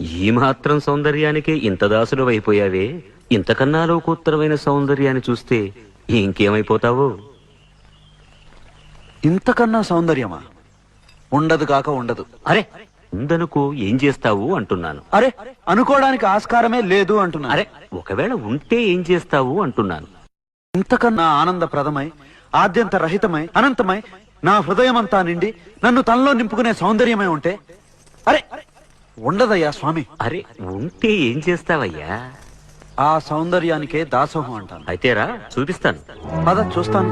ఈ మాత్రం సౌందర్యానికి ఇంత దాసుడు అయిపోయావే, ఇంతకన్నా లోకోత్తరమైన సౌందర్యాన్ని చూస్తే ఇంకేమైపోతావో. ఇంతకన్నా సౌందర్యమా? ఉండదు కాక ఉండదు. అరే ఉందనుకో ఏం చేస్తావు అంటున్నాను. అరే అనుకోవడానికి ఆస్కారమే లేదు అంటున్నా. అరే ఒకవేళ ఉంటే ఏం చేస్తావు అంటున్నాను. ఇంతకన్నా ఆనందప్రదమై, ఆద్యంత రహితమై, అనంతమై, నా హృదయమంతా నిండి నన్ను తనలో నింపుకునే సౌందర్యమై ఉంటే అరే ఉండదయ్యా స్వామి. అరే ఉంటే ఏం చేస్తావయ్యా? ఆ సౌందర్యానికే దాసోహం అంటాను. అయితేరా చూపిస్తాను. పద చూస్తాను.